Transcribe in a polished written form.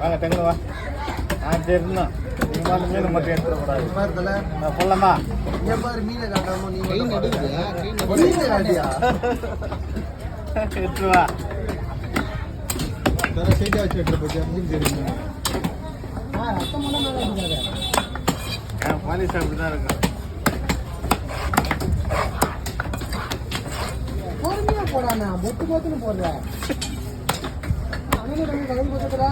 வாங்க டெங்குன்னு வா. நான் தெரியும் நீங்கள் மாதிரி மீன் மட்டும் எடுத்துடக்கூடாது. சொல்லலாமா? என் பாரு மீனை காட்டாம நீ எடுத்து வா. சைட்டா வச்சு எடுத்து போச்சு அப்படின்னு தெரியுமா? பாலிஷ் அப்படி தான் இருக்கும். பொறுமையா போடாண்ணா, பொத்து பொத்துன்னு போடுறேன். கலந்து பக்கத்துல